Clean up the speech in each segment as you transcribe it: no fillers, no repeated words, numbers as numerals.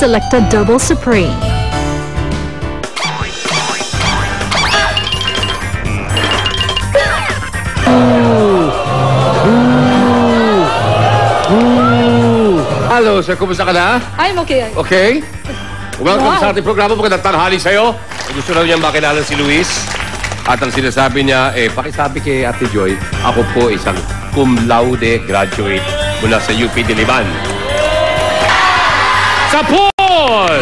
Selecta Double Supreme. Hello, sir. Kumusta ka na? I'm okay. Okay? Welcome Wow. sa ating programa. Magandang tanghali sa'yo. Gusto na niya makilala si Luis. At ang sinasabi niya, pakisabi kay Ate Joy, ako po isang cum laude graduate mula sa UP Diliman. Sa pool!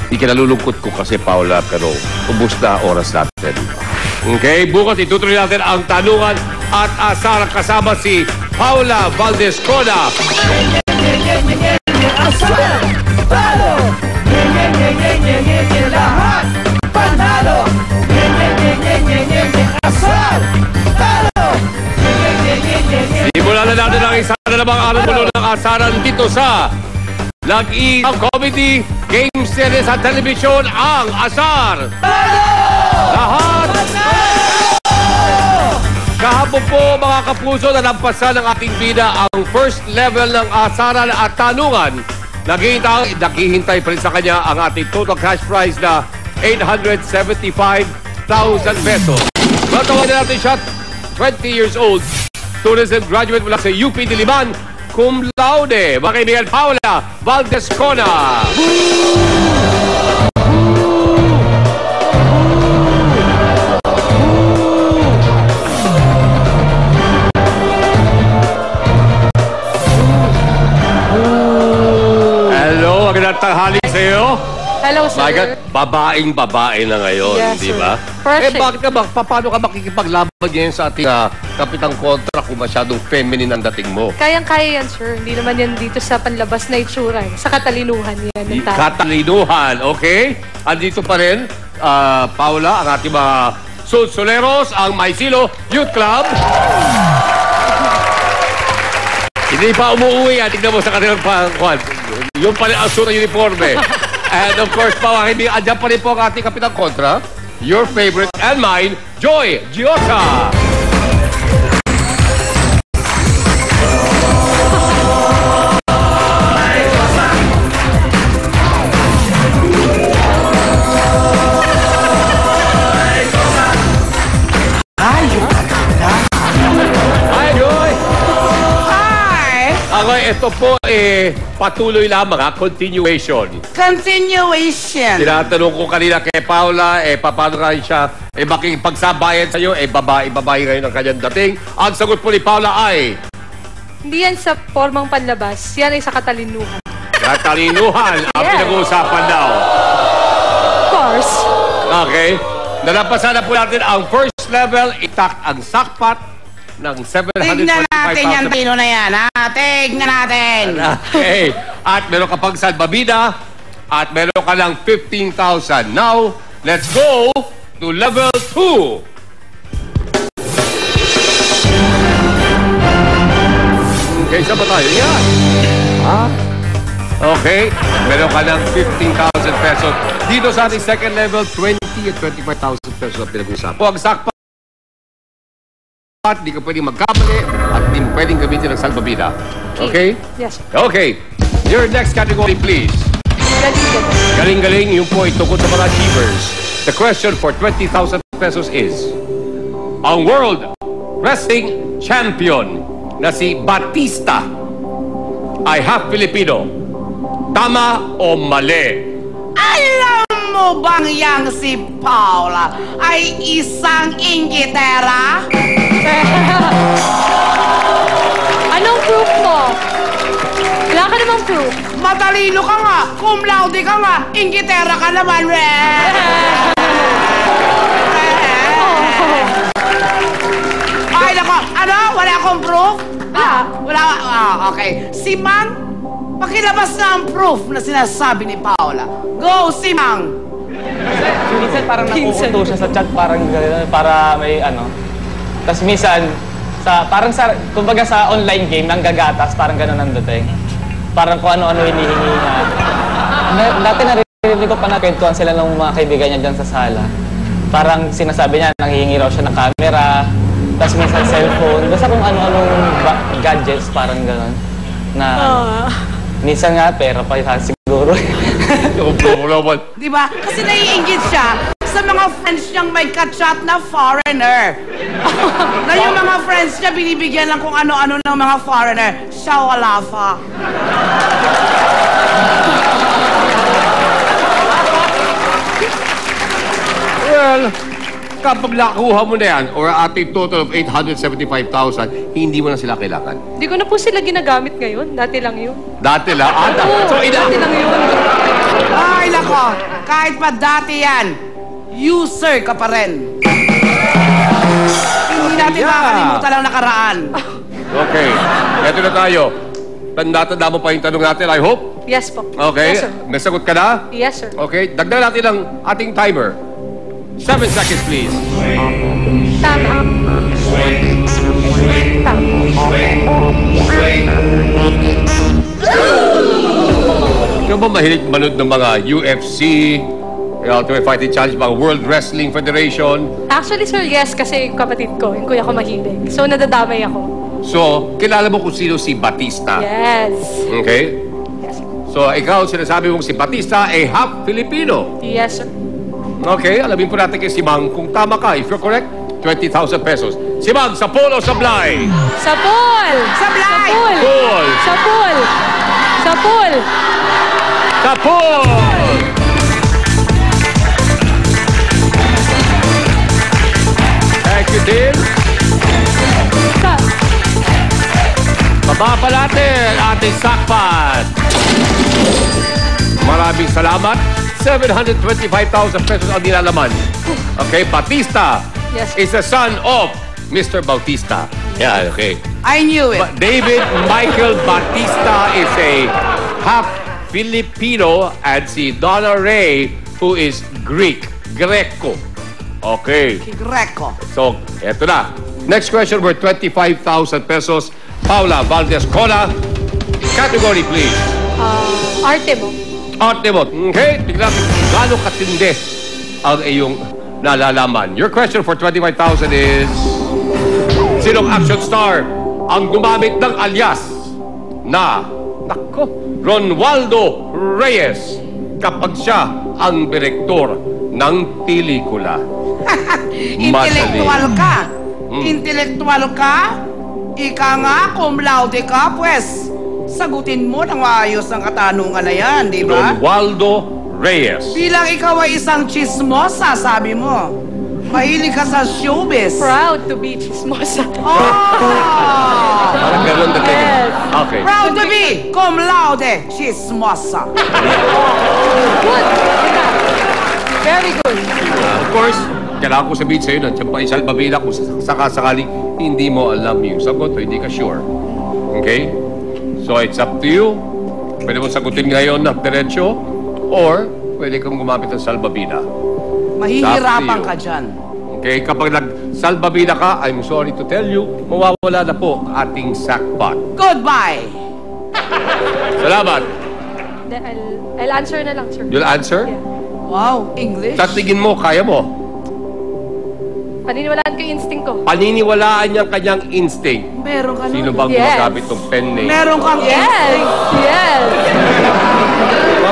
Di kinalulungkot ko kasi, Paula, pero ubus na oras natin. Okay, bukas itutuloy natin ang tanungan at asar kasama si Paula Valdez-Cona. Asar! Talo! Lahat! Panalo! Asar! Talo! Simulan na natin ang isa na namang araw mulo ng asaran dito sa nag-iisang comedy game series sa telebisyon, ang Asar! Lahat! Kahapon po, mga kapuso, nalampasan ng ating bida ang first level ng asaran at tanungan. Naghihintay pa rin sa kanya ang ating total cash prize na 875,000 pesos. Matawag na natin siya, 20 years old, tourism graduate mula sa UP Diliman, cum laude, mga kaibigan, Paula Valdez-Cona. Hello, magandang tanghali sa iyo. Hello, sir. My God, babaeng-babae na ngayon, Yes, di sir. ba? Perfect. Bakit ka ba? Paano ka makikipaglaban ngayon sa ating kapitang kontra kung masyadong feminine ang dating mo? Kayang-kaya yan, sir. Hindi naman yan dito sa panlabas na itsura. Sa katalinuhan yan. ng tao. Katalinuhan, okay? Andito pa rin, Paula, ang ating mga Sulsoleros, ang Maisilo Youth Club. Hindi pa umuwi, tignan mo sa kanilang pangkuhan. Yung pala ang sura uniforme. And of course, andyan pa rin po ang ating kapitang kontra, your favorite and mine, Joy Giosa. Hi, Joy! Hi! Ako, ito po, patuloy lamang, continuation. Continuation. Tinatanong ko kanina kay Paula, paano ka siya, makikipagsabayan sa'yo, babae ngayon ang kanyang dating. Ang sagot po ni Paula ay, Hindi yan sa formang panlabas. Yan ay sa katalinuhan. katalinuhan ang Yes. pinag-uusapan daw. Of course. Okay. Nalampasan na po natin ang first level, itak ang sakpat ng 725,000. Tignan natin yan, Tino na yan, ha? Tignan natin. Okay. At meron ka pang salbabida at meron ka lang 15,000. Now, let's go to level 2. Okay, saan ba tayo? Yan. Okay. Meron ka lang 15,000 pesos. Dito sa ating second level, 20 at 25,000 pesos ang pinag-usapan. Huwag sakpat. Di ka pwedeng magkamali at di pwedeng gamitin ng salbabida. Okay? Yes, sir. Okay. Your next category, please. Galing-galing. Galing-galing, yung po ay tungkol sa mga achievers. The question for 20,000 pesos is, ang World Wrestling Champion na si Batista ay half Filipino. Tama o mali? Alam mo bang yang si Paula ay isang inggitera? Anong proof mo? Wala ka namang proof. Matalino ka nga, cum laude ka nga, inggitera ka naman, Ay, nako, ano? Wala akong proof? Wala. Okay. Si Mang, pakilabas na ang proof na sinasabi ni Paula. Go, si Mang! Minsan parang nakukuto siya sa chat, parang gano'n, para may ano. Tapos minsan, kumbaga sa online game, nang gagatas, parang gano'n ang dating. Parang kung ano-ano hinihingi niya. Dati narinig ko pa na kwentuhan sila ng mga kaibigan niya dyan sa sala. Parang sinasabi niya, nanghihingi raw siya ng camera, tapos minsan cellphone, basta kung ano-anong gadgets, parang gano'n. Na, Minsan nga, pera pa yan siguro. Di ba? Kasi naiingit siya sa mga friends niyang may kachat na foreigner. Na yung mga friends niya binibigyan lang kung ano-ano ng mga foreigner. Siya wala pa. Well, kapag nakuha mo na yan, or ating total of 875,000, hindi mo na sila kailangan. Hindi ko na po sila ginagamit ngayon. Dati lang yun. Dati lang? So, Dati lang yun. Ay, nako. Kahit pa dati yan, user ka pa rin. Hindi natin makakalimutan ang nakaraan. Okay. Eto na tayo. Tanda-tanda mo pa yung tanong natin, I hope? Yes po. Okay. Yes, sir. May sagot ka na? Yes, sir. Okay. Dagdagan natin ang ating timer. 7 seconds, please. Tama. Tama. Ikaw ba mahilig manood ng mga UFC, Ultimate Fighting Challenge, mga World Wrestling Federation? Actually, sir, yes, kasi yung kapatid ko, yung kuya ko mahilig. So, nadadamay ako. So, kilala mo kung sino si Batista? Yes. Okay? Yes, sir. So, ikaw, sinasabi mong si Batista ay half Filipino. Yes, sir. Okay, alamin po natin kay si Mang kung tama ka. If you're correct, 20,000 pesos. Si Mang, sa pool o sa blay? Sa pool! Sablay! Sa pool! Pool! Sa pool! Sa pool! Sa pool! Thank you, Tim. Sa... Baba pa natin ating sakpat. Maraming salamat. 725,000 pesos ang nilalaman. Okay, Batista Yes. is the son of Mr. Bautista. Yeah, okay. I knew it. But David Michael Batista is a half Filipino and si Donna Ray who is Greco. Okay. Greco. So, eto na. Next question worth 25,000 pesos. Paula Valdez-Cola. Category, please. Arte mo. Arte mo. Okay? Tignan natin kung gaano katindi ang iyong nalalaman. Your question for 25,000 is... Sinong action star ang gumamit ng alias na... Nako, Ronaldo Reyes kapag siya ang direktor ng pelikula? Intelektual ka. Intelektual ka? Ika nga, cum laude ka, pues. Sagutin mo ng maayos ang katanungan na yan, di ba? Ronaldo Reyes. Bilang ikaw ay isang chismosa, sabi mo. Mahilig ka sa showbiz. Proud to be chismosa. Oh! Parang ganun na tingin. Yes. Okay. Proud to be cum laude chismosa. Good. Very good. Of course, kailangan ko sabihin sa'yo na pa isang pabila kung sakasakaling hindi mo alam yung sagot o hindi ka sure. Okay? So, it's up to you. Pwede mo sagutin ngayon na diretsyo or pwede kang gumamit ng salbabida. Mahihirapan ka dyan. Okay? Kapag nag-salbabida ka, I'm sorry to tell you, mawawala na po ating sackpot. Goodbye. Salamat. I'll answer na lang, sir. You'll answer? Yeah. Wow, English. Sa tingin mo, kaya mo. Paniniwalaan ko yung instinct ko. Paniniwalaan niyang kanyang instinct. Meron ka Sino nun. bang Yes. gumagamit ng pen name? Meron kang Yes! Yes!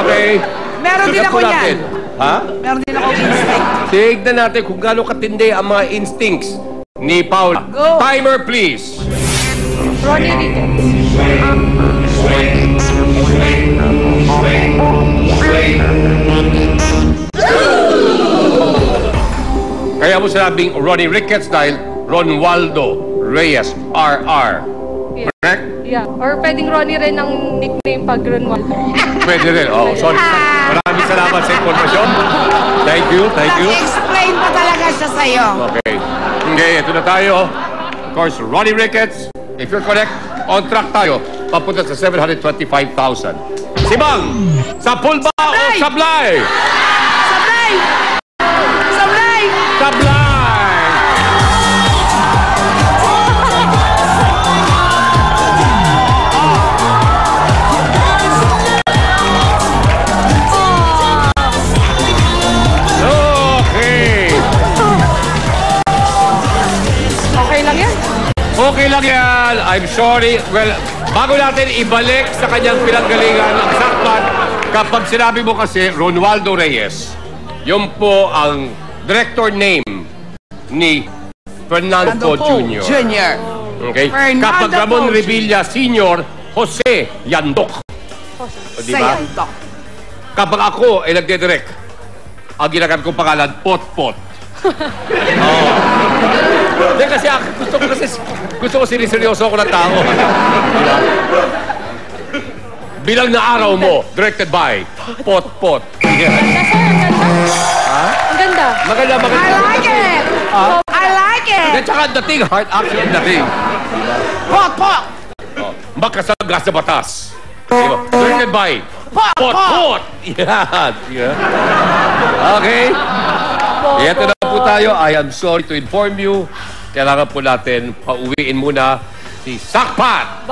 Okay. Meron din Tignan ako po yan. natin. Ha? Meron din ako instinct. Tignan natin kung gaano katindi ang mga instincts ni Paula. Go. Timer, please. Ronnie Ricketts. Kaya mo sinabing Ronnie Ricketts dahil Ronaldo Reyes, RR. Yeah. Correct? Yeah. Or pwedeng Ronnie rin ang nickname pag Ronaldo. Pwede rin. Oh, sorry. Maraming salamat sa informasyon. Thank you, thank you. Nag-explain pa talaga siya sa'yo. Okay. Okay, ito na tayo. Of course, Ronnie Ricketts, if you're correct, on track tayo. Papunta sa 725,000. Si Bang, sa pool ba o sablay? Sablay! Sablay! Sablay! Okay. Okay lang yan. Okay lang yan. I'm sorry. Well, Bago natin ibalik sa kanyang pinanggalingan ang sakpan, kapag sinabi mo kasi Ronaldo Reyes, yun po ang director name ni Fernando Jr. Okay? Kapag Ramon Revilla Sr., Jose Yandok. O, diba? Kapag ako ay nagdedirect, ang ginagamit kong pangalan, Pot-Pot. Oo. Hindi kasi gusto ko siniseryoso ako ng tao. Diba? Bilang na araw mo, directed by Pot-Pot. Ang ganda. Maganda. I like it! I like it! At saka dating, heart action dating. Pot! Makasagas sa batas. Diba? Directed by Pot-Pot. Yan. Okay. Ito na po tayo. I am sorry to inform you. Kailangan po natin pauwiin muna si Sakpat.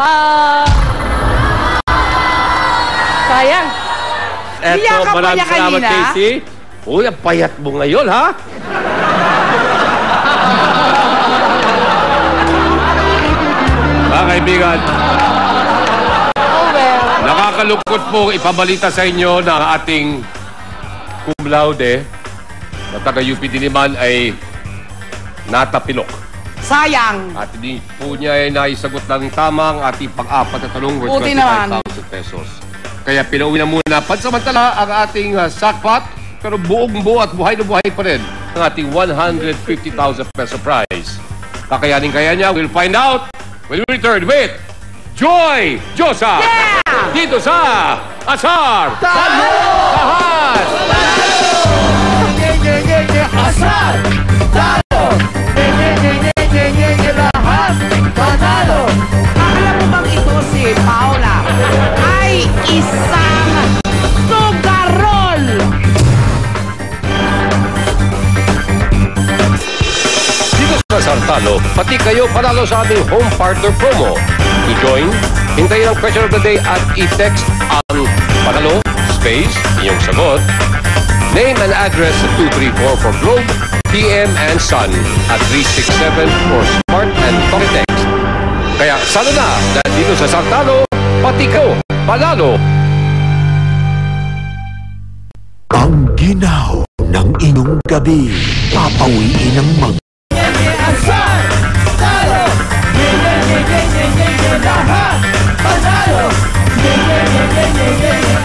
Sayang. Eto, maraming salamat, Casey. Uy, ang payat mo ngayon, ha? Mga kaibigan, nakakalungkot po ipabalita sa inyo na ang ating cum laude na taga-UP Diliman ay natapilok. Sayang! At hindi po niya ay naisagot ng tamang ating pang-apat na tanong worth 25,000 pesos. Kaya pinauwi na muna pansamantala ang ating Sakpat, pero buong-buo at buhay na buhay pa rin ang ating 150,000 peso prize. Kakayanin kaya niya? We'll find out when we return with Joy Josa! Yeah! Dito sa Asar! Talo! Lahat! Asar! Talo! Lahat! Panalo! Alam mo bang ito si Paula ay isang sugarol! Dito sa Asar Talo, pati kayo panalo sa aming home partner promo. To join, hintayin ang question of the day at i-text ang panalo, space, inyong sagot, name and address sa 234 for Globe, PM and Sun at 367 for Smart and Talk Text. Kaya sana na dito sa Sartalo, pati kayo, panalo! Ang ginaw ng inyong gabi, papawiin ng mga Asar! Talo! Lahat! Panalo!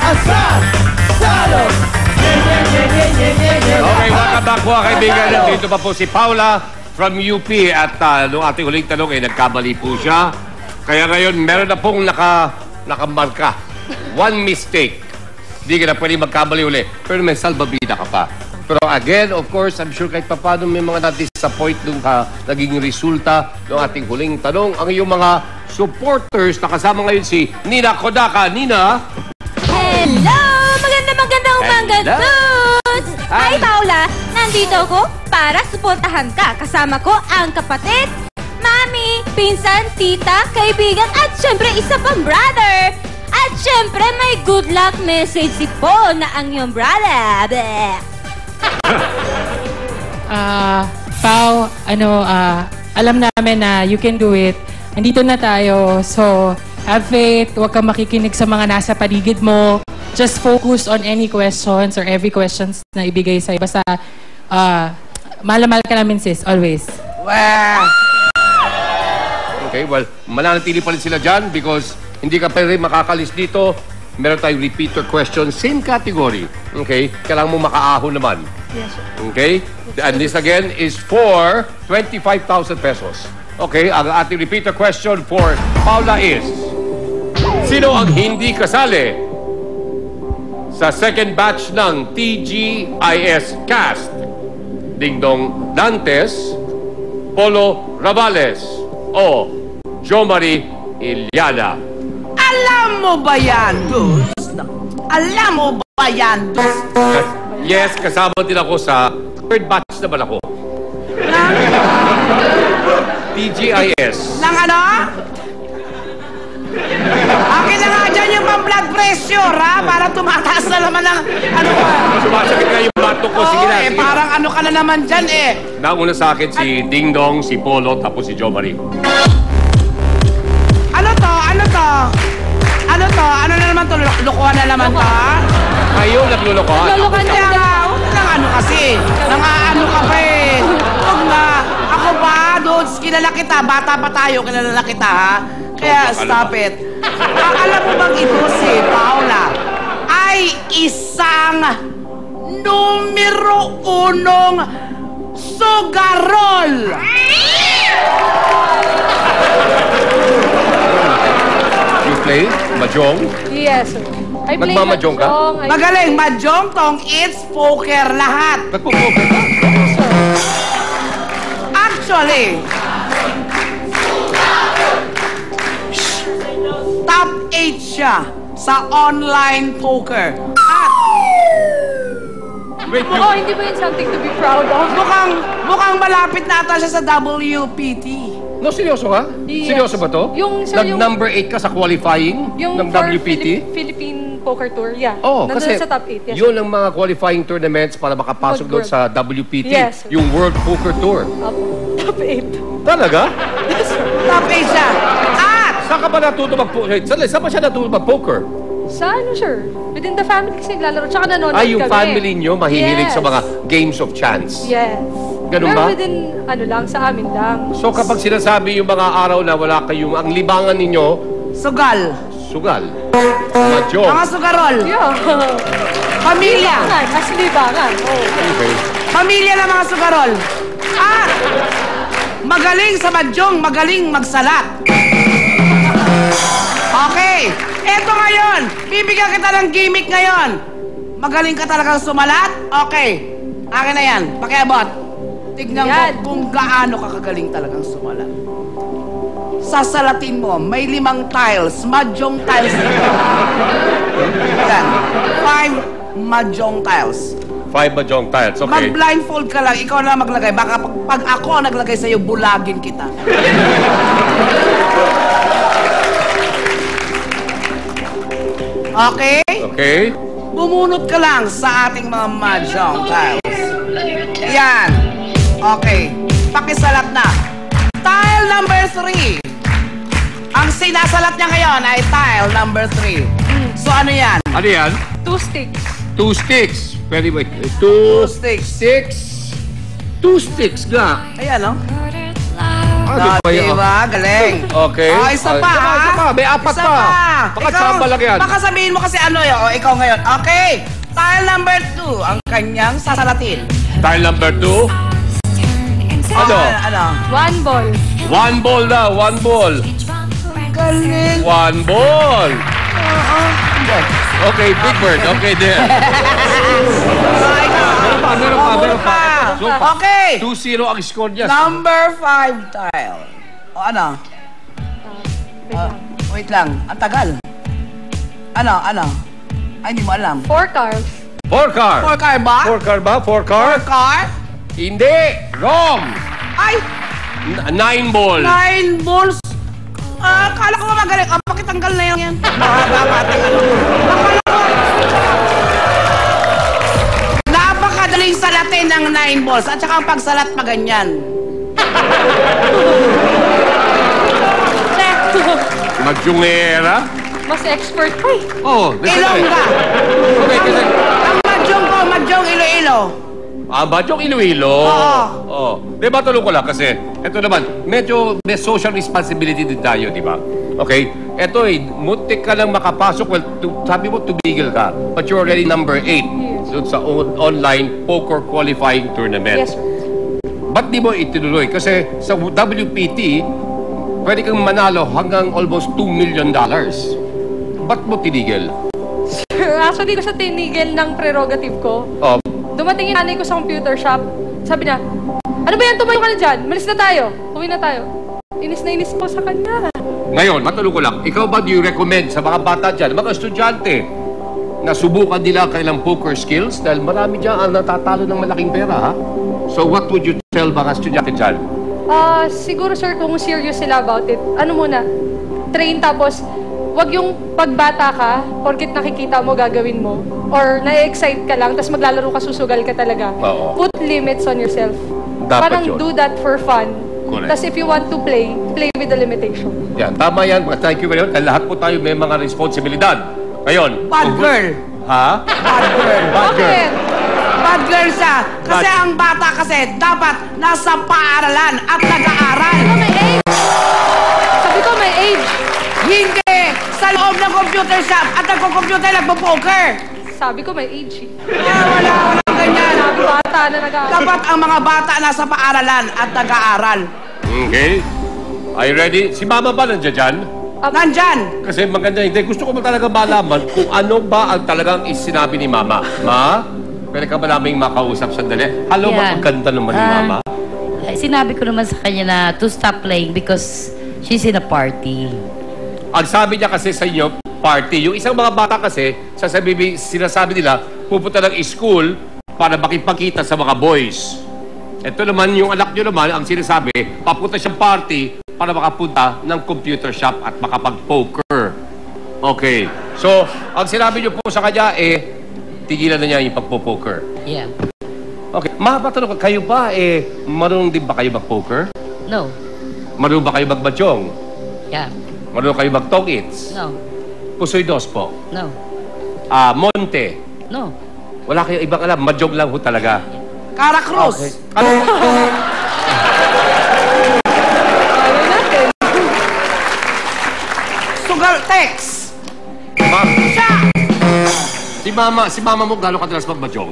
Asar! Talo! Okay, welcome back po kaibigan. Dito pa po si Paula from UP at nung ating huling tanong ay nagkamali po siya. Kaya ngayon meron na pong nakamarka. One mistake. Hindi ka na pwede magkamali uli. Pero may salbabida ka pa. Pero again, of course, I'm sure kahit pa paano may mga na-disappoint nung naging resulta ng ating huling tanong. Ang iyong mga supporters na kasama ngayon si Nina Kodaka. Nina? Hello! Magandang umaga, dudes! Hi, Paula! Nandito ako para suportahan ka. Kasama ko ang kapatid, mami, pinsan, tita, kaibigan, at syempre isa pang brother! At syempre may good luck message si Paul na ang iyong brother. Pao, alam namin na you can do it. Andito na tayo. So, have faith. Huwag kang makikinig sa mga nasa paligid mo. Just focus on any questions or every questions na ibigay sa'yo. Basta, mahal ka namin, sis. Always. Wow! Okay, well, mananatili pa rin sila dyan because hindi ka pa rin makakalis dito. Meron tayong repeater question, same category. Okay? Kailangan mo makaahon naman. Yes, sir. Okay? And this again is for 25,000 pesos. Okay, ang ating repeater question for Paula is, sino ang hindi kasali sa second batch ng TGIS cast? Dingdong Dantes, Polo Ravales, o Jo Marie Iliana? Alam mo ba yan, dudes? Alam mo ba yan, dudes? Yes, kasama din ako sa third batch naman ako. TGIS. Nang ano? Akin na nga dyan yung pang-blood pressure, ha? Para tumataas na naman ang ano ka. Sumasakit nga yung batok ko. Sige na, sige. Parang ano ka na naman dyan, eh. Nauna sa akin si Ding Dong, si Polo, tapos si Jo Marie. Ano to? Ano to? Ano to? Ano na naman to? Lukuhan na naman to? Kayo naglulukohan. Naglulukohan Kaya nga, huwag lang ano kasi. Nangaano ka pa eh. Huwag na. Ako ba, Dudes, kilala kita. Bata pa tayo, kilala kita ha. Kaya stop it. Alam mo bang ito si Paula ay isang numero 1 sugarol. You play mahjong? Yes, sir. I play Nagmamahjong ka? mahjong, Magaling, mahjong, tong, it's poker, lahat. Nagpo-poker. Actually, top 8 siya sa online poker. At Wait, Oo, hindi ba yun something to be proud of? mukhang malapit na ata siya sa WPT. no, seryoso ka? Yes. Seryoso ba to? Yung, sir, yung- Nag-number 8 ka sa qualifying ng for WPT? Philippine Poker Tour, yeah. Oo, Nandun kasi sa top 8, yes. yun ang mga qualifying tournaments para makapasok doon sa WPT. Yes, sir. Yung World Poker Tour. Opo. Top 8. Talaga? Top 8 siya. At Saan ka ba natuto mag-poker? Saan ba siya natuto mag-poker? Sa ano, sir? Within the family kasi naglalaro. Tsaka nanonood kami. Ay, yung family nyo mahihilig Yes. sa mga games of chance. Yes. Ganun Pero ba? within, ano lang, sa amin lang. So kapag sinasabi yung mga araw na wala kayong, ang libangan ninyo, sugal. sugal, mahjong. Mga sugarol. Yeah. Pamilya. Libangan. As libangan. Oh. Okay. Pamilya ng mga sugarol. At magaling sa mahjong, magaling magsalat. Okay. Eto ngayon. Bibigyan kita ng gimmick ngayon. Magaling ka talagang sumalat? Okay. Akin na yan. Pakiabot. Tignan mo Yan. kung gaano ka kagaling talagang sumalat. Sasalatin mo, may 5 tiles, mahjong tiles dito. Yan. 5 mahjong tiles. 5 mahjong tiles, okay. Mag-blindfold ka lang, ikaw na maglagay. Baka pag ako ang naglagay sa'yo, bulagin kita. Okay? Okay. Bumunot ka lang sa ating mga mahjong tiles. Yan. Okay. Pakisalat na. Tile number 3. Ang sinasalat niya ngayon ay tile number 3. So ano yan? Ano yan? 2 sticks. 2 sticks. Pwede wait. 2 sticks. sticks. 2 sticks nga. Ayan, no? Ah, di ba yun? Diba? Galing. Okay. Oh, isa pa, Isa ha? pa. May 4 Isa pa. pa. Baka tsamba lang yan. Baka sabihin mo kasi ano yun. O, ikaw ngayon. Okay. Tile number 2. Ang kanyang sasalatin. Tile number 2. Ano? Ano? 1 ball. 1 ball na. 1 ball. Galing. 1 ball. Okay, Big Bird. Okay, there. Meron pa. So, Okay. 2-0 ang score niya. Number 5 tile. O ano? Wait lang. Ang tagal. Ano? Ay, hindi mo alam. 4 cards. 4 car. 4 car ba? 4 car ba? 4 car? 4 car? Hindi. Wrong. Ay! 9 ball. 9 balls. Akala ko magaling. Pakitanggal na yan. Bakit ano? Akala ko. Napakadaling salatin ng 9 balls. At saka ang pagsalat pa ganyan. Magjungera. Mas expert pa eh. Oh, Ilongga. Okay, kasi... Ang mahjong ko, mahjong Iloilo. Ah, Mahjong Iloilo. Oo. Oo. Diba, tulong ko lang kasi, eto naman, medyo may social responsibility din tayo, di ba? Okay? Eto muntik ka lang makapasok, well, sabi mo, tumigil ka. But you're already number 8 doon sa online poker qualifying tournament. Yes, sir. Ba't di mo itinuloy? Kasi sa WPT, pwede kang manalo hanggang almost $2 million. Ba't mo tinigil? Sir, actually, ko sa tinigil ng prerogative ko. Oh, Dumating yung nanay ko sa computer shop. Sabi niya, ano ba yan? Tumayo ka na dyan. Malis na tayo. Uwi na tayo. Inis na inis ko sa kanya. ngayon, matulong ko lang, ikaw ba do you recommend sa mga bata dyan, mga estudyante, na subukan nila kailang poker skills? Dahil marami dyan ang natatalo ng malaking pera, ha? So what would you tell mga estudyante dyan? Siguro, sir, kung serious sila about it, ano muna, train tapos, wag yung pagbata ka, porkit nakikita mo, gagawin mo, or na-excite ka lang, tapos maglalaro ka, susugal ka talaga. Oo. Put limits on yourself. Dapat Parang yun. do that for fun. Correct. Tapos if you want to play, play with the limitation. Yan, tama yan. Thank you very much. Lahat po tayo may mga responsibilidad. Ngayon. Bad girl. Ha? Bad girl. Bad girl. Bakit? Bad girl siya. Kasi ang bata kasi dapat nasa paaralan at nag-aaral. May age. Sabi ko may age. Hindi! Sa loob ng computer shop at nagko-computer nagpo-poker. Sabi ko may age. Walang ganyan. Bata na nag-aaral. Dapat ang mga bata nasa paaralan at nag-aaral. Okay. Are you ready? Si Mama ba nandiyan dyan? Nandyan! Kasi maganda. Hindi. Gusto ko talaga malaman kung ano ba ang talagang sinabi ni Mama. Ma? Pwede ka ba naming makausap sandali? Hello, Yeah. maganda naman ni Mama. Sinabi ko naman sa kanya na to stop playing because she's in a party. Ang sabi niya kasi sa inyo, party. Yung isang mga bata kasi, sinasabi nila, pupunta ng school para makipagkita sa mga boys. Ito naman, yung anak nyo naman, ang sinasabi, papunta siyang party para makapunta ng computer shop at makapag-poker. Okay. So, ang sinabi nyo po sa kanya, tigilan na niya yung pagpo-poker. Yeah. Okay. Mapatanong ko, kayo ba, marunong din ba kayo mag-poker? No. Marunong ba kayo mag-mahjong? Yeah. Marunong kayo mag-tong-its? No. Pusoy dos po? No. Monte? No. Wala kayo ibang alam, mahjong lang ho talaga. Cara Cruz! Ano? Sugar Tex! Siya! Si mama mo, gano'ng kadalas mag-mahjong?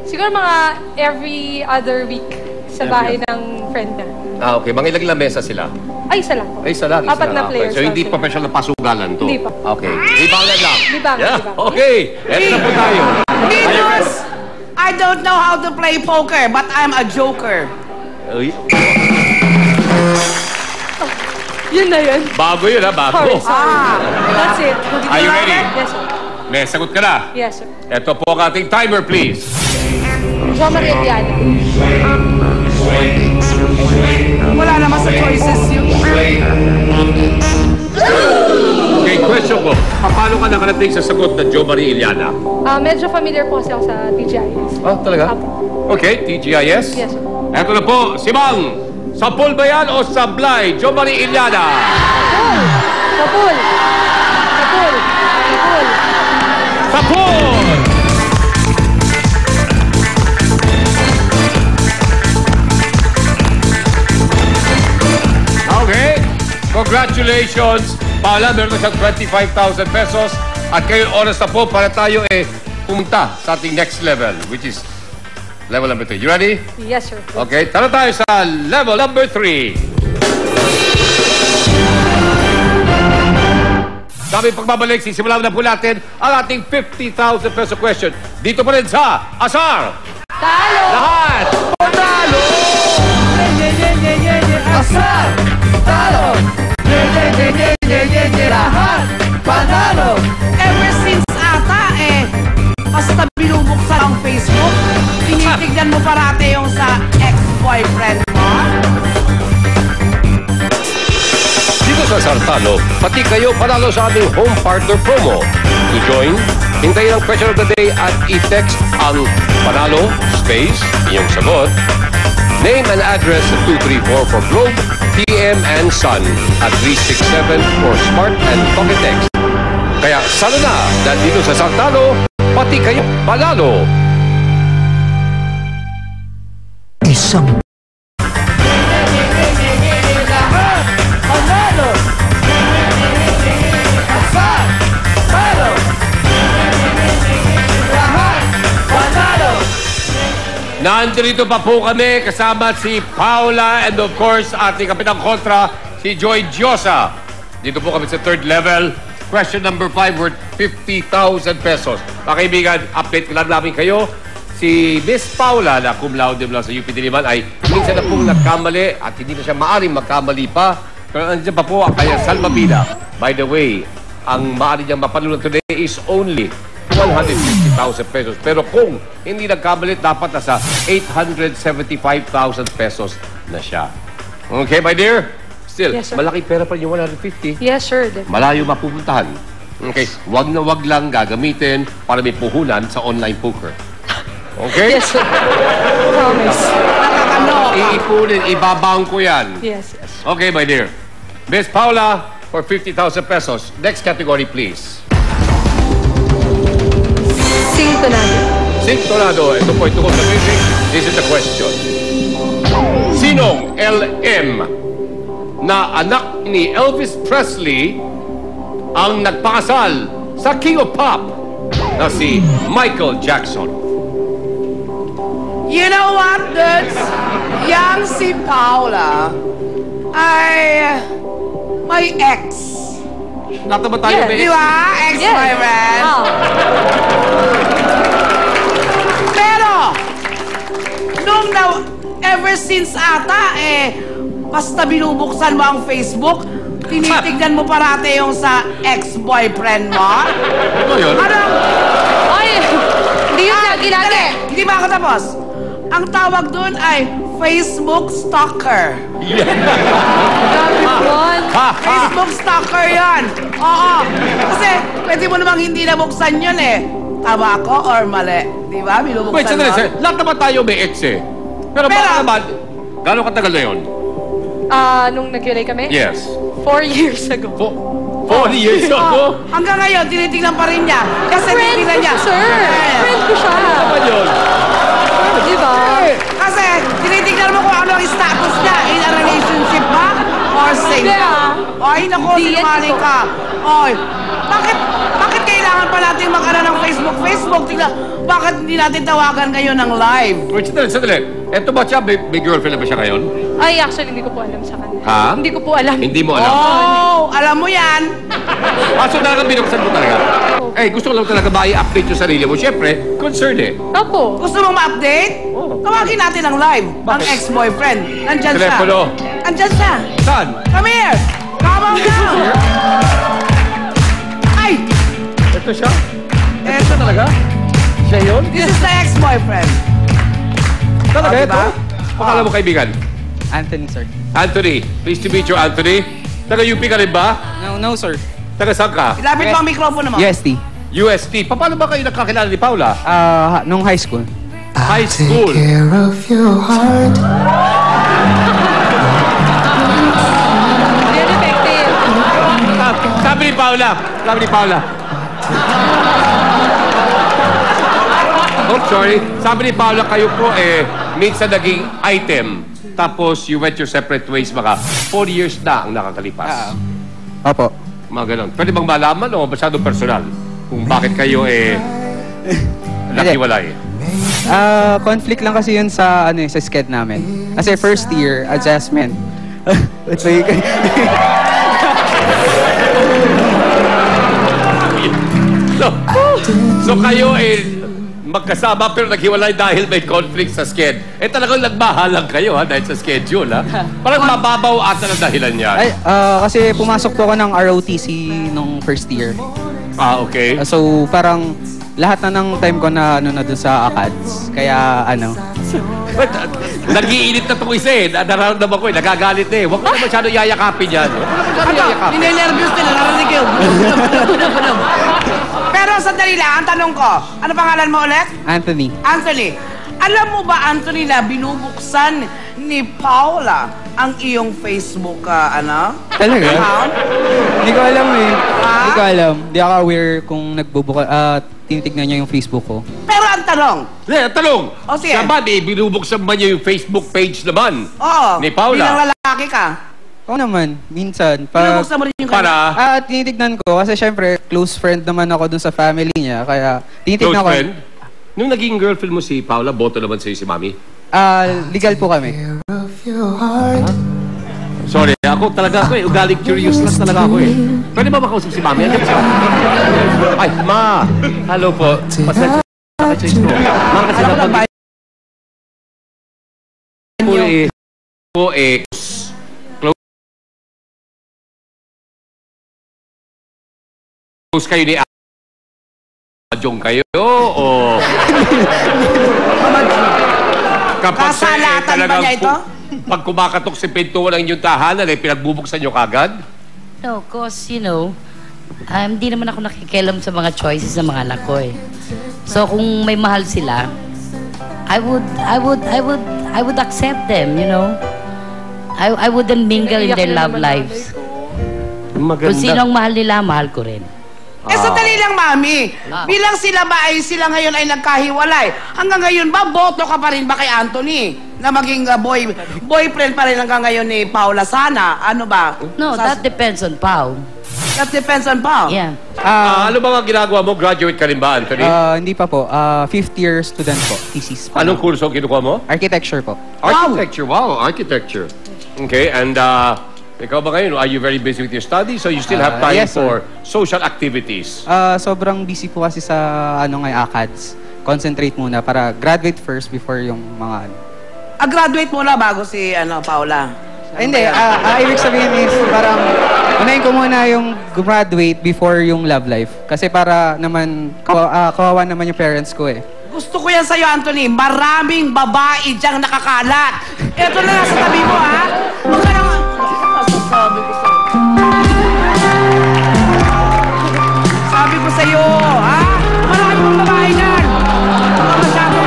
Siguro mga every other week sa bahay ng friend niya. Okay. Mga ilang lamesa sila? Ay, isa lang po. Ay, isa lang. Apat na players. So, hindi lang sila. professional na pasugalan to? Hindi pa. Okay. Libangan lang? Libangan, Yeah. libangan. Okay. Eto na po tayo. Venus! I don't know how to play poker, but I'm a joker. Uy. Yun na yun. Bago yun, ha? Bago. Sorry. That's it. Are you ready? Yes, sir. May sagot ka na. Yes, sir. Ito po ang ating timer, please. Jo Maria Viana. Wala naman sa choices yun. Okay, question ko. Paano ka nakarating sa sagot na Jo Marie Iliana? Medyo familiar po kasi ako sa TGIS. Ah, talaga? Apo. Okay, TGIS. Yes, sir. Eto na po, si Mang. Sa pool ba yan o sa Blay? Jo Marie Iliana. Sa pool. Sa pool. Sa pool. Sa pool! Okay. Congratulations. Paula, meron na siyang 25,000 pesos. At kayo oras na po para tayo pumunta sa ating next level, which is level number 3. You ready? Yes, sir. Okay, tara tayo sa level number 3. Sabi pagbabalik, sisimulan na po natin ang ating 50,000 peso question. Dito pa rin sa Asar! Talo! Lahat! Panalo! Asar! Talo! Lahat! Panalo! Ever since ata basta binubuksan ang Facebook, tinitignan mo parate yung sa ex-boyfriend mo. Dito sa Sartalo, pati kayo panalo sa aming home partner promo. To join, hintayin ang question of the day at i-text ang panalo, space, inyong sagot, name and address sa 234 for Globe, PM and Sun at 367 for Smart and Pocket Text. Kaya sana na, dahil dito sa Sartalo, pati kayo panalo. Isang Panalo! Asar! Talo! Lahat! Panalo! Nandito pa po kami kasama si Paula and of course ating kapitang kontra si Joy Diosa. Dito po kami sa third level. Question number 5 worth 50,000 pesos. Mga kaibigan, update ko lang namin kayo. Si Miss Paula na cum laude mula sa UP Diliman ay minsan na pong nagkamali at hindi na siya maaaring magkamali pa. Pero nandiyan pa po ang kanyang salmabida. By the way, ang maaari niyang mapanunan today is only 150,000 pesos. Pero kung hindi nagkamali, dapat nasa 875,000 pesos na siya. Okay, my dear? Still, Yes, sir. malaki pera pa rin yung 150. Yes, sir. Definitely. Malayo mapupuntahan. Okay, wag na wag lang gagamitin para may puhunan sa online poker. Okay? Yes, sir. Promise. Nakakaloka. Iipunin, ibabaon ko yan. Yes, yes. Okay, my dear. Miss Paula, for 50,000 pesos. Next category, please. Sintonado. Sintonado. Ito po, ito ko sa music. This is the question. Sinong LM na anak ni Elvis Presley ang nagpakasal sa King of Pop na si Michael Jackson? You know what, dudes? Yang si Paula ay may ex. Lahat naman tayo, Yes. may Di ba? Ex-boyfriend. Oh. Pero, nung ever since ata, basta binubuksan mo ang Facebook, tinitignan mo parate yung sa ex-boyfriend mo. Ano yun? Anong... Ay, hindi yun lagi-lagi. Hindi ba ako tapos? Ang tawag doon ay Facebook stalker. Facebook stalker yan. Oo. Kasi pwede mo namang hindi nabuksan yun Tama ako or mali? Di ba? Binubuksan Wait, sandali, mo. sandali. Lahat naman tayo may ex Pero baka naman, gano'ng katagal na yun? Nung nag-relay kami? Yes. 4 years ago. 4 years ago? Hanggang ngayon, tinitingnan pa rin niya. Kasi Friend tinitingnan ko niya. siya, sir. Friend ko siya. Ano naman yun? Di ba? Kasi tinitingnan mo kung ano ang status niya. In a relationship ba? Or single? Yeah. Ay, naku, Di yan sinungaling ito. ka. Oy, bakit kailangan pa natin mag-ano ng Facebook? Tingnan, bakit hindi natin tawagan ngayon ng live? Wait, sandali. Eto ba siya? May girlfriend na ba siya ngayon? Ay, actually, hindi ko po alam sa kanya. Ha? Hindi ko po alam. Hindi mo alam? Oh, alam mo yan. So talagang binuksan mo talaga? Gusto ko lang talaga ma-i-update yung sarili mo. Siyempre, concerned Opo. Gusto mong ma-update? Tawagin natin ng live. Ang Bakit? ex-boyfriend. Nandyan siya. Telepono. Nandyan siya. Saan? Come here. Come on down. Ay! Ito siya? Eto Talaga? Siya yun? This is the ex-boyfriend. Talaga Oh, ito? diba? Pakala mo kaibigan? Anthony, sir. Anthony. Pleased to meet you, Anthony. Taga-UP ka rin ba? No, sir. Taga saan ka? Ilapit mo ang mikropono mo. UST. UST. Paano ba kayo nakakilala ni Paula? Nung high school. High school. Care of your heart. Very effective. Sabi ni Paula. Oh, sorry. Sabi ni Paula, kayo po minsan naging item. Tapos you went your separate ways. Mga 4 years na ang nakakalipas. Opo. Mga ganon. Pwede bang malaman o masyadong personal? Kung bakit kayo nakiwalay? Conflict lang kasi yun sa sa sked namin. Kasi first year adjustment. So kayo magkasama pero naghiwalay dahil may conflict sa sked. Talagang nagmahalang kayo dahil sa schedule Parang mababaw ata na dahilan yan. Kasi pumasok po ako ng ROTC nung first year. Okay. So parang lahat na ng time ko na na dun sa ACADS. Kaya But, nag-iinit na itong isa Nararamdaman ko nagagalit Huwag mo na masyado yayakapin yan. Ninenervyos nila. Narinig yun. Pero sandali lang, ang tanong ko, ano pangalan mo ulit? Anthony. Anthony. Alam mo ba, Anthony, na binubuksan ni Paula ang iyong Facebook, Talaga? account? Hindi ko alam Ha? Hindi ko alam. Hindi ako aware kung tinitignan niya yung Facebook ko. Pero ang tanong, Tanong. O, sige. Siya ba, binubuksan ba niya yung Facebook page naman? oo, Ni Paula? bilang lalaki ka, Oo naman, minsan. binubuksan mo rin yung kanya. Para Tinitignan ko kasi syempre close friend naman ako dun sa family niya. Kaya tinitignan close ko. friend? Nung naging girlfriend mo si Paula, boto naman sa'yo si Mami? Legal po kami. Care of your heart. Sorry, ako talaga ugaling curious lang talaga ako Pwede ba makausap si Mami? Ay, Ma! Hello po. Pasensya sa change ko. Ma, kasi napag- close kayo ni Jong kayo o kapag Kasalatan ba niya ito? Pag kumakatok si pintuan ng inyong tahanan pinagbubuksan nyo kagad? No, cause, hindi naman ako nakikialam sa mga choices ng mga anak ko So, kung may mahal sila, I would accept them, you know. I wouldn't mingle in their love lives. Kung sino ang mahal nila, mahal ko rin. Sandali lang, Mami. Bilang sila ngayon ay nagkahiwalay. Hanggang ngayon ba, boto ka pa rin ba kay Anthony? Na maging boyfriend pa rin hanggang ngayon ni Paula Sana? Ano ba? No, that depends on Pao. That depends on Pao? Yeah. Ano ba nga ginagawa mo? Graduate ka rin ba, Anthony? Hindi pa po. Fifth year student po. Thesis po. Anong kurso kinukuha mo? Architecture po. Architecture. Wow, architecture. Okay, and ikaw ba ngayon, are you very busy with your studies or you still have time yes, for social activities? Sobrang busy po kasi sa ACADS. Concentrate muna para graduate first before yung mga Graduate muna bago si Paula. Hindi, ibig sabihin is parang unahin ko muna yung graduate before yung love life. Kasi para naman, kawawa naman yung parents ko eh. Gusto ko yan sa'yo, Anthony. Maraming babae diyang nakakalat. Ito na nasa tabi mo, ha? Huwag ka nang... Sabi ko sa'yo. Sabi ko sa'yo, ha? Maraming babae dyan. Masyado.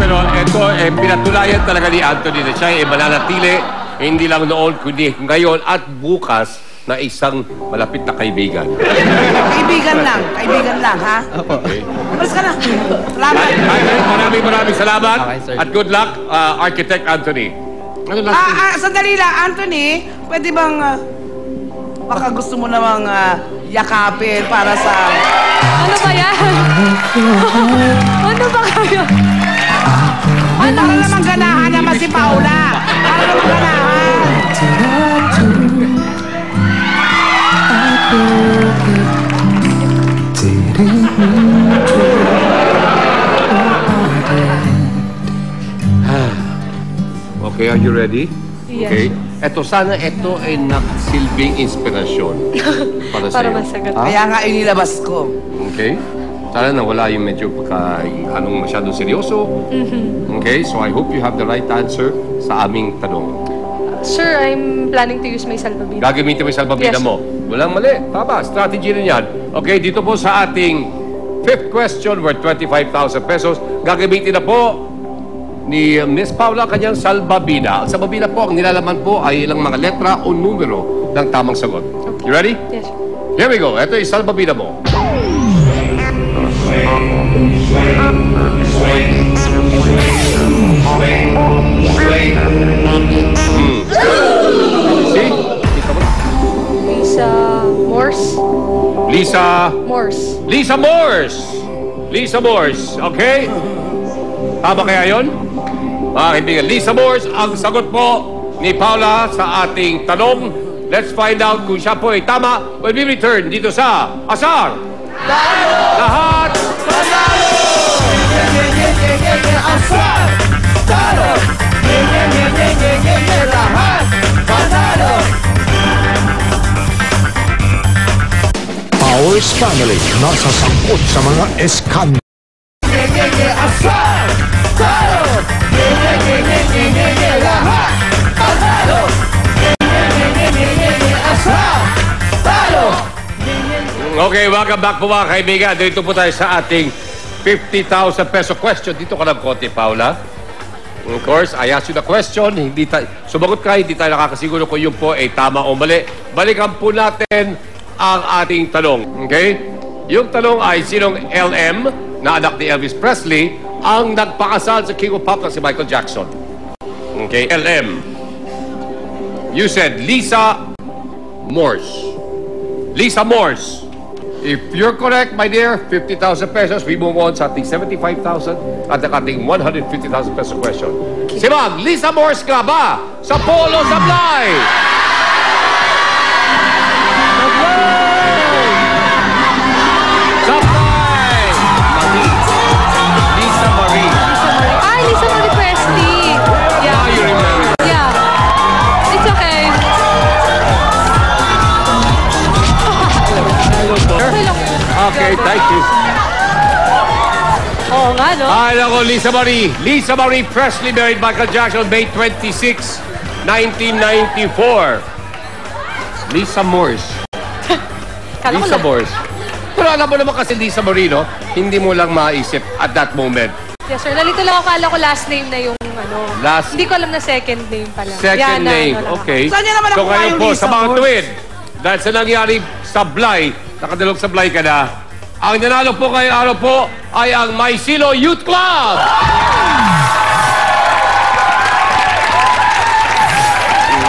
Pero ito, pinatulayan talaga ni Anthony na siya mananatili, hindi lang noon, kundi ngayon at bukas na isang malapit na kaibigan. Kaibigan lang, ha? Opo. Okay. Malis ka na. Salamat. Maraming salamat. Okay, sir. At good luck, Architect Anthony. Ano Sandali lang, Anthony, pwede bang, baka gusto mo namang yakapin para sa... Ano ba yan? Ano ba kayo? Ano ka namang ganahan naman si Paula? Ano namang ganahan? Okay, are you ready? Yes. Okay. Sana ito ay nagsilbing inspirasyon para Para sa'yo. masagot. Kaya nga inilabas ko. Okay? Sana nawala yung medyo masyadong seryoso. Okay? So I hope you have the right answer sa aming tanong. Sir, I'm planning to use my salvavida. Gagamitin mo yung salbabida Yes. mo. Walang mali. Tama. Strategy rin yan. Okay, dito po sa ating fifth question worth 25,000 pesos. Gagamitin na po ni Miss Paula kanyang salbabida. Ang salbabida po, ang nilalaman po ay ilang mga letra o numero ng tamang sagot. You ready? Yes, sir. Here we go. Ito yung salbabida mo. See? Lisa Morse. Lisa Morse. Lisa Morse. Okay? Tama kaya yun? Mga kaibigan, Lisa Morse, ang sagot po ni Paula sa ating tanong. Let's find out kung siya po ay tama when we return dito sa Asar. Lahat panalo! Asar! Talo! Lahat panalo! Powers Family nasasangkot sa mga eskan. Asar! Talo! Lahat panalo! Asar! Talo! Okay, welcome back po mga kaibigan. Dito po tayo sa ating 50,000 peso question. Dito ka ng konti, Paula. Of course, I asked you the question. Sumagot ka, hindi tayo nakakasiguro kung yun po ay tama o mali. Balikan po natin ang ating tanong. Okay? Yung tanong ay, sinong LM na anak ni Elvis Presley ang nagpakasal sa King of Pop na si Michael Jackson? Okay, LM. You said Lisa Morse. Lisa Morse. If you're correct, my dear, 50,000 pesos. We move on sa ating 75,000 at ang ating 150,000 peso question. Si Ma'am, Lisa Morse ka ba sa Polo Sablay? Sablay! Lisa Marie. Lisa Marie Presley. Yeah. Now you remember. Yeah. It's okay. Okay, thank you. Oo nga, no? Ay, nako, Lisa Marie. Lisa Marie Presley married Michael Jackson May 26, 1994. Lisa Morse. Kala ko Lisa lang. Morse. Pero alam mo naman kasi Lisa Marie, no? Hindi mo lang maisip at that moment Yes, sir. Nalito lang ako, kala ko last name na yung ano. Hindi ko alam na second name pala. Second name, okay. Saan niya naman So nakuha ngayon yung po, Lisa sa mga Moore? tuwid, dahil sa nangyari sa Blay, nakadalog sa Blay ka na, ang nanalo po ngayong araw po ay ang Maisilo Youth Club!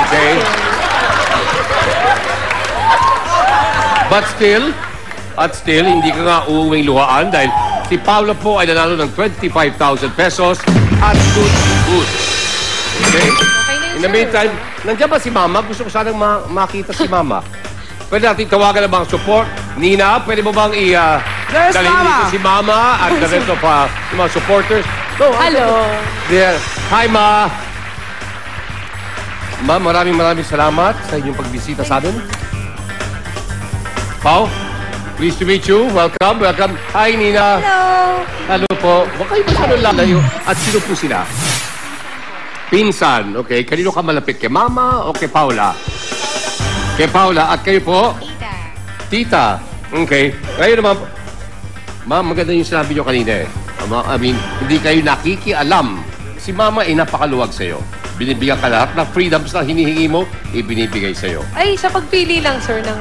Okay. But still, hindi ka nga uuwing luhaan dahil si Paula po ay nanalo ng 25,000 pesos at good food. Okay? In the meantime, nandiyan ba si Mama? Gusto ko sanang makita si Mama. Pwede natin tawagan na bang support? Nina, pwede mo bang There's dalhin Mama. dito si Mama at the rest of yung mga supporters? No, Hello. there. Hi, Ma. Ma, maraming salamat sa inyong pagbisita sa amin. Pao, pleased to meet you. Welcome. Hi, Nina. Hello. Hello po. Huwag kayo masyadong lalayo. At sino po sila? Pinsan. Okay. Kanino ka malapit? Kay Mama o kay Paula? Kay Paula. At kayo po? Tita. Okay. Ngayon naman, Ma'am, maganda yung sinabi nyo kanina eh. I mean, hindi kayo nakikialam. Si Mama ay napakaluwag sa'yo. Binibigyan ka lahat ng freedoms na hinihingi mo, ibinibigay sa'yo. Ay, sa pagpili lang, sir, ng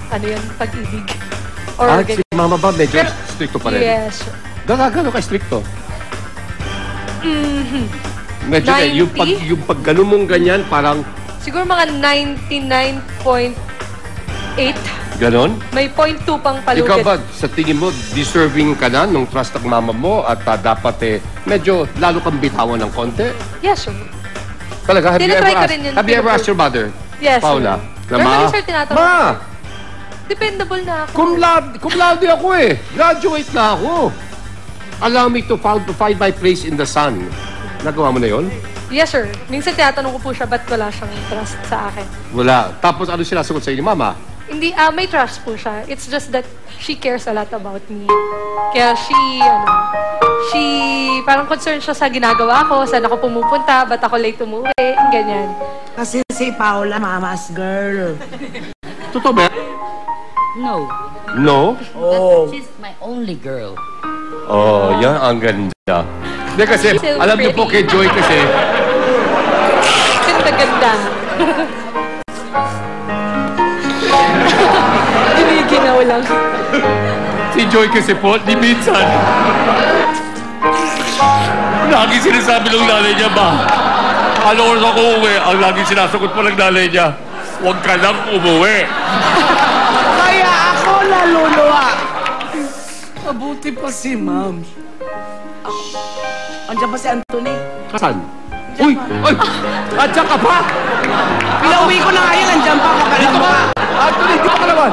ano yan, pag-ibig. At si Mama ba medyo stricto pa rin? Yes. Gano'n ka stricto? Medyo 90? yung pag gano'n mong ganyan, parang Siguro mga 99.8. gano'n? May 0.2 pang palugit. Ikaw ba, sa tingin mo, deserving ka na nung trust ng mama mo at dapat medyo lalo kang bitawan ng konti? Yes, sir. Talaga, have you Tinatry ko ever rin yun. have you ever asked your mother, Yes, Paula? sir. Normally, sir, tinatanong. Ma! Dependable na ako. Cum laude ako eh. Graduate na ako. Allow me to find my place in the sun. Nagawa mo na yon? Yes, sir. Minsan tinatanong ko po siya, ba't wala siyang trust sa akin? Wala. Tapos ano sinasagot sa inyo, Mama? Hindi, may trust po siya. It's just that she cares a lot about me. Kaya parang concerned siya sa ginagawa ko, saan ako pumupunta, ba't ako late umuwi, ganyan. Kasi si Paula, mama's girl. Totoo ba? No. No? Oh. She's my only girl. Oh, yan ang ganda. Hindi kasi, So alam niyo po kay Joy kasi, Ganda-ganda. Giniginaw lang. si Joy kasi po, di minsan. Lagi sinasabi ng nanay niya ba? Ano oras ako uwi? Ang lagi sinasagot po ng nanay niya, huwag ka lang umuwi. Kaya ako naluluwa. Mabuti pa si Ma'am. Andiyan pa si Anthony. Saan? Uy! Uy! Andiyan ka pa? Pinauwi ko na ngayon, andiyan pa ako. Dito ka! Anthony, dito ka naman!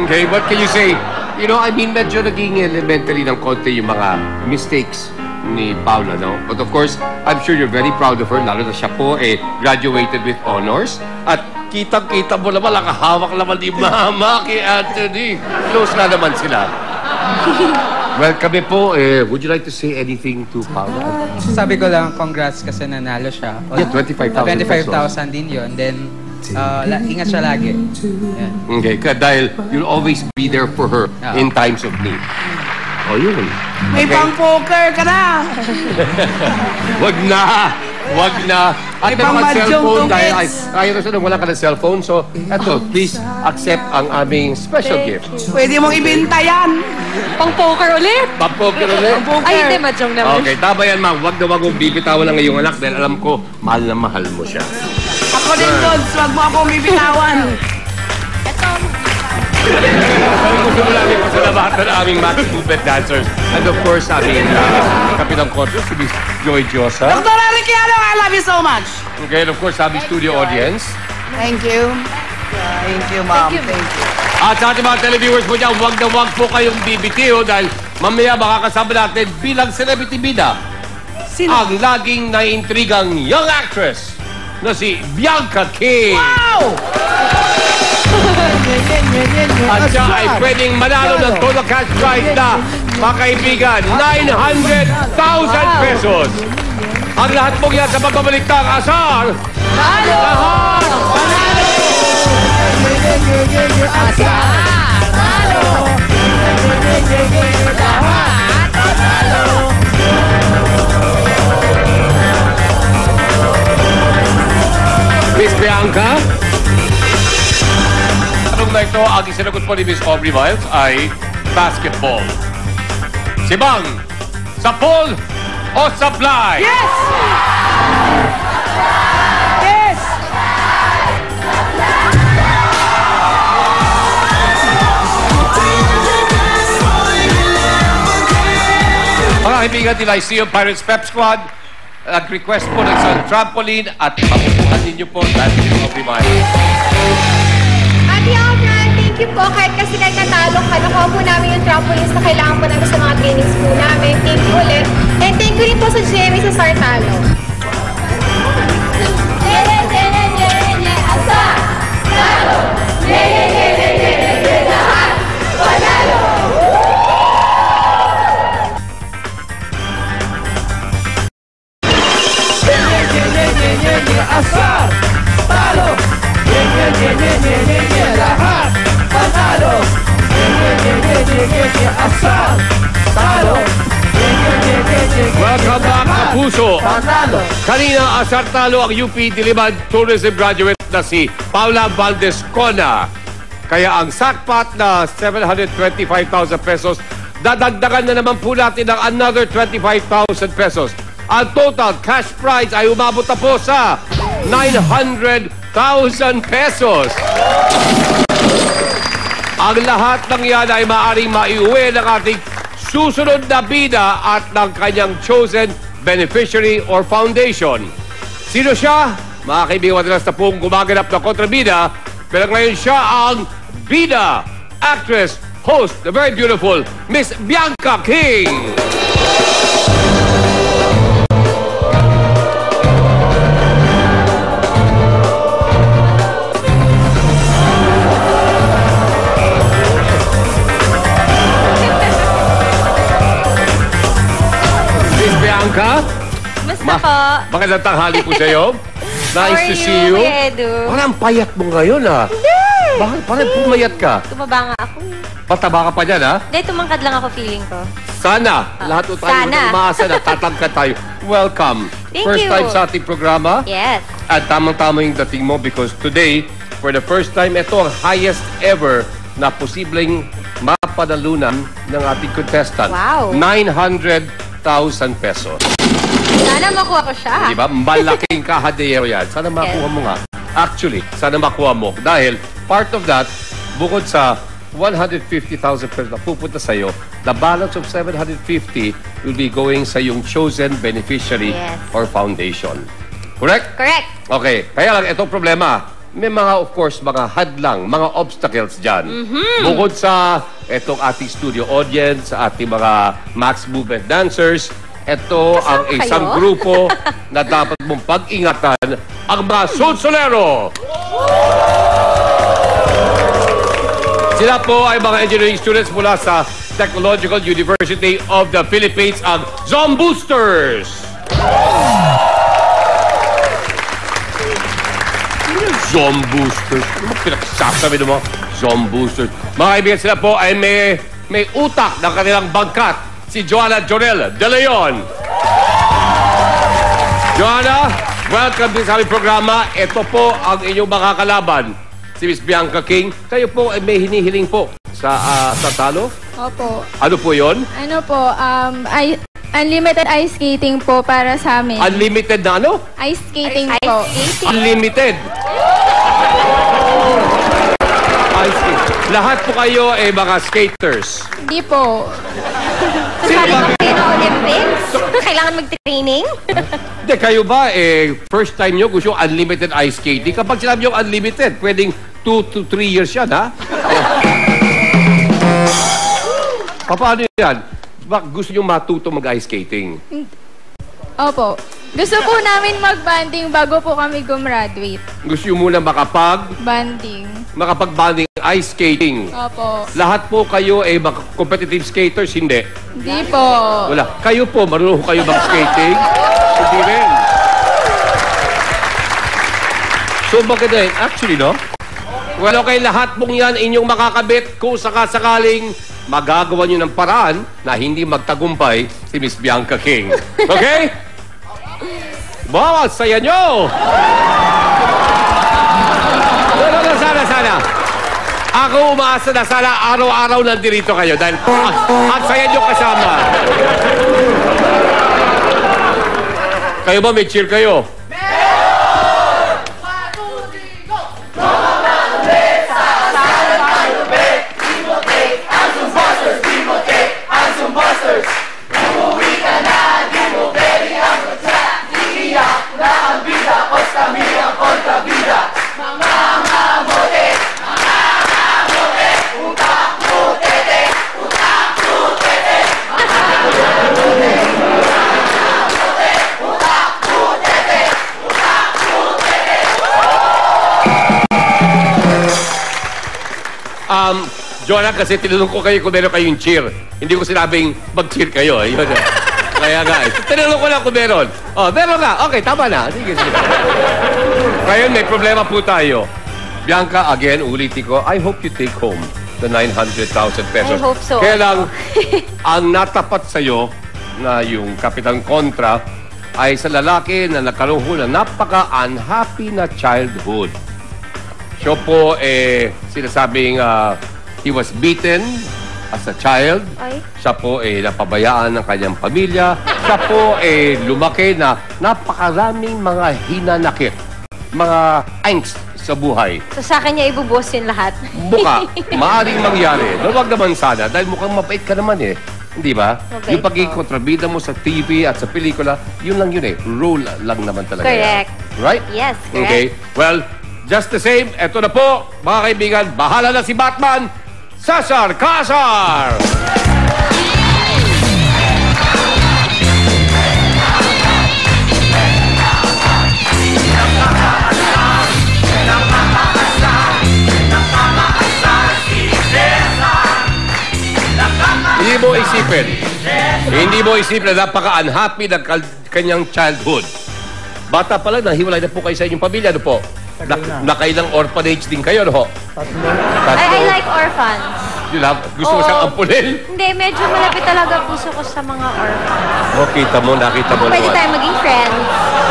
Okay, what can you say? You know, I mean, medyo naging elementary ng konti yung mga mistakes ni Paula, no? But of course, I'm sure you're very proud of her, lalo na siya po, graduated with honors. At kitang-kita mo naman, nakahawak naman ni Mama kay Anthony. Close na naman sila. Well, kami po, would you like to say anything to Paula? Sabi ko lang, congrats kasi nanalo siya. Yeah, 25,000 25,000 din yun. Then, ingat siya lagi. Yeah. Okay, dahil you'll always be there for her in times of need. Oh, yun. May pang-poker ka na. Wag na! Wag na! At May meron kang pang-mahjong cellphone dahil tickets. ayaw na siya nung wala ka ng cellphone. So, eto, please accept ang aming special gift. Pwede mong ibenta yan. Pang-poker ulit. Papoker ulit. Ay, hindi, mahjong naman. Okay, tama yan, ma'am. Wag na wag mong bibitawan ng iyong anak dahil alam ko, mahal na mahal mo siya. Ako din, Dodds. Huwag mo akong bibitawan. Gusto mo namin pasalamatan ang aming Max Movement Dancers. And of course, aming Kapitang Kotro, si Miss Joy Diosa. Dr. Arikiano, I love you so much. Okay, and of course, aming studio audience. Thank you. Thank you, Ma'am. Thank you. At sa ating mga televiewers po dyan, wag na wag po kayong bibitiw dahil mamaya makakasama natin bilang celebrity bida ang laging naiintrigang young actress na si Bianca King. Wow! At siya ay pwedeng manalo ng total cash prize na, mga kaibigan, 900,000 pesos. Ang lahat po yan sa pagbabalik ng Asar. Talo! Panalo! Talo! ito, ang isinagot po ni Miss Aubrey Miles ay basketball. Si Bang, sa pole o sa fly? Yes! Yes! Mga kaibigan nila, Lyceum Pirates Pep Squad, nag-request po ng isang trampoline at mapupuhan ninyo po dahil si Aubrey Miles. Ate Aldrin, thank you po. Kahit kasi natalo ka, nakuha po namin yung trampolines na kailangan po namin sa mga trainings po namin. Thank you ulit. And thank you rin po sa Jeremy sa Sartalo. Asar, talo, lahat, panalo, asar, talo, Welcome back, Kapuso. panalo. Kanina, asar talo ang UP Diliman Tourism graduate na si Paula Valdescona. Kaya ang sackpot na 725,000 pesos, dadagdagan na naman po natin ng another 25,000 pesos. Ang total cash prize ay umabot na po sa 900,000 pesos. Ang lahat ng yan ay maaaring maiuwi ng ating susunod na bida at ng kanyang chosen beneficiary or foundation. Sino siya? Mga kaibigan, madalas na pong gumaganap ng kontrabida, pero ngayon siya ang bida, actress, host, the very beautiful Miss Bianca King. Bianca? Basta po. Magandang tanghali po sa iyo. Nice to see you. Edu? Parang payat mo ngayon, ha? Hindi! Bakit parang pumayat ka? Tumaba nga ako. Pataba ka pa dyan, ha? Hindi, tumangkad lang ako feeling ko. Sana. Lahat o tayo Sana. umaasa na tatangkad tayo. Welcome. Thank First you. time sa ating programa. Yes. At tamang-tama yung dating mo because today, for the first time, ito ang highest ever na posibleng mapadalunan ng ating contestant. Wow. 900,000 pesos. Sana makuha ko siya. Di ba? Malaking kahadero yan. Sana makuha mo nga. Actually, sana makuha mo. Dahil part of that, bukod sa 150,000 pesos na pupunta sa'yo, the balance of 750 will be going sa yung chosen beneficiary Yes. or foundation. Correct? Correct. Okay. Kaya lang, itong problema, may mga, of course, mga hadlang, mga obstacles dyan. Bukod sa itong ating studio audience, sa ating mga max movement dancers, ito ang Kasama isang kayo? grupo na dapat mong pag-ingatan, ang mga Solsolero. Sila po ay mga engineering students mula sa Technological University of the Philippines, ang Zomboosters. Zomboosters. Ano ba pinagsasabi mo? Zomboosters. Mga kaibigan, sila po ay may utak ng kanilang bangkat. Si Joanna Jonel De Leon. Joanna, welcome din sa aming programa. Ito po ang inyong makakalaban. Si Miss Bianca King. Kayo po ay may hinihiling po sa talo. Opo. Ano po yon? Ano po, unlimited ice skating po para sa amin. Unlimited na ano? Ice skating po. Unlimited. Ice skate. Lahat po kayo ay mga skaters. Hindi po. Sino ba? Olympics? Kailangan mag-training? Hindi, kayo ba, first time nyo gusto yung unlimited ice skating? Kapag sinabi nyo unlimited, pwedeng 2 to 3 years yan, ha? Paano yan? Gusto nyo matuto mag-ice skating? Opo. Gusto po namin mag-banding bago po kami gumraduate. Gusto nyo muna Banding. makapag-banding ice skating? Opo. Lahat po kayo ay competitive skaters, hindi? Hindi po. Wala. Kayo po, marunong kayo mag-skating? Hindi rin. So, maganda yun. Actually, no? Well, okay, lahat pong yan inyong makakabit kung sakasakaling magagawa nyo ng paraan na hindi magtagumpay si Miss Bianca King. Okay? Wow, saya nyo! Sana. Ako umaasa na sana araw-araw nandirito kayo dahil ang saya nyo kasama. Kayo ba may cheer kayo? Jonah, kasi tinanong ko kayo kung meron kayong cheer. Hindi ko sinabing mag-cheer kayo. Ayun. Kaya nga, tinanong ko lang kung meron. Oh, meron nga. Okay, tama na. Sige. Ngayon, may problema po tayo. Bianca, again, ulitin ko, I hope you take home the 900,000 pesos. I hope so. Kaya lang, ang natapat sa'yo na yung Kapitan Contra ay sa lalaki na nagkaroon ho na napaka-unhappy na childhood. Siya po, sinasabing he was beaten as a child. Ay. Siya po, napabayaan ng kanyang pamilya. Siya po, lumaki na napakaraming mga hinanakit. Mga angst sa buhay. So sa akin niya ibubuhos yun lahat. Buka, maaaring mangyari. Huwag naman sana, dahil mukhang mabait ka naman Hindi ba? Mabait Yung pagiging kontrabida mo sa TV at sa pelikula, yun lang yun Role lang naman talaga. Correct. Right? Yes, correct. Okay. Well, just the same, eto na po, mga kaibigan, bahala na si Batman, Cesar Casar! Hindi mo isipin na napaka-unhappy ng kanyang childhood. Bata pa lang, nahiwalay na po kayo sa inyong pamilya, ano po? Nakailang orphanage din kayo, ano ho? I like orphans. Gusto mo siyang ampulin? Hindi, medyo malapit talaga puso ko sa mga orphans. Nakita mo Pwede naman. tayo maging friends.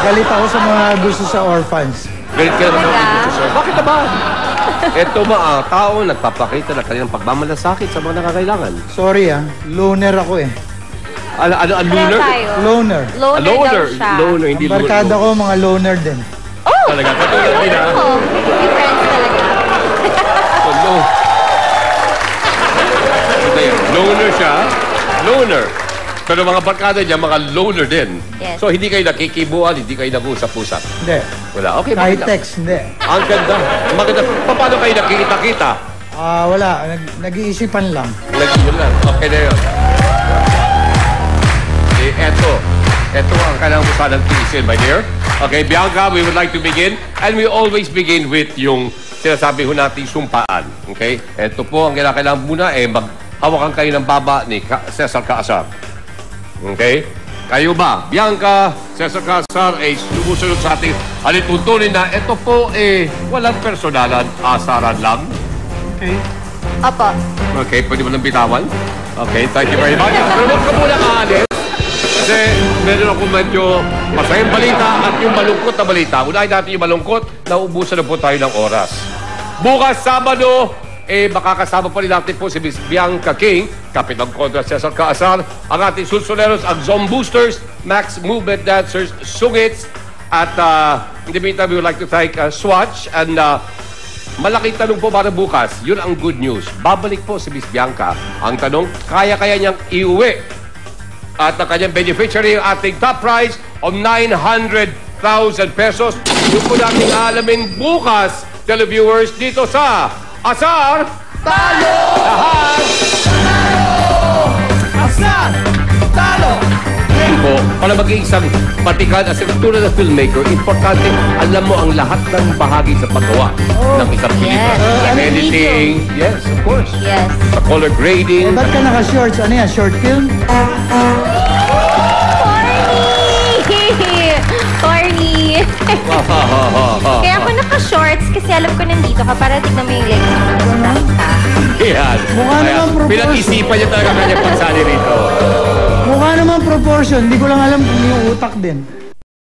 Galit ako sa mga gusto sa orphans. Galit ka naman sa mga gusto. Bakit naman? Ito tao nagpapakita na kanilang pagmamalasakit sa mga nakakailangan. Sorry loner ako Ano, loner? Loner. Loner daw siya. Loner, hindi loner. Barkada ko mga loner din. Oh! Talaga, katulad din May friends talaga. Loner siya. Loner. Pero mga barkada niya, mga loner din. Yes. So, hindi kayo nakikibuan, hindi kayo nag-usap-usap. Hindi. Wala. Okay, Kahit maganda. text, hindi. Ang ganda. Maganda. Paano kayo nakikita-kita? Wala. Nag-iisipan lang. Yun lang. Okay na yun. Ito ang kailangan mo sanang tiisin, my dear. Okay, Bianca, we would like to begin. And we always begin with yung sinasabi ho natin sumpaan. Okay? Ito po, ang kailangan muna maghawakan kayo ng baba ni Cesar Casar. Okay? Kayo ba? Bianca, Cesar Casar ay sumusunod sa ating alituntunin na ito po walang personalan, asaran lang. Okay? Opo. Okay, pwede mo nang bitawan? Okay, thank you very much. Pero huwag ka muna kaalis. Kasi meron ako medyo masayang balita at yung malungkot na balita. Unahin natin yung malungkot, naubusan na po tayo ng oras. Bukas, Sabado, makakasama pa rin natin po si Miss Bianca King, Kapitan Contra Cesar Casar, ang ating sulsuleros, ang Zone Boosters, Max Movement Dancers, Sungits, at in the meantime, we would like to thank Swatch, and malaking tanong po para bukas, yun ang good news. Babalik po si Miss Bianca. Ang tanong, kaya-kaya niyang iuwi at ang kanyang beneficiary, ang ating top prize of 900,000 pesos. Yung po natin alamin bukas, televiewers, dito sa Asar Talo! Lahat! Asar! Talo! Po, para maging isang patikan at tulad ng filmmaker, importante alam mo ang lahat ng bahagi sa paggawa ng isang pelikula. Yes. Editing, yes, of course. Yes. Sa color grading. Ba't ka naka-shorts? Ano yan? Short film? Corny! Kaya ako naka-shorts kasi alam ko nandito ka para tignan mo yung legs mo. Yan. Mukha naman proportion. Pinag-isipan niya talaga kanyang pagsali rito. Mukha naman proportion. Hindi ko lang alam kung yung utak din.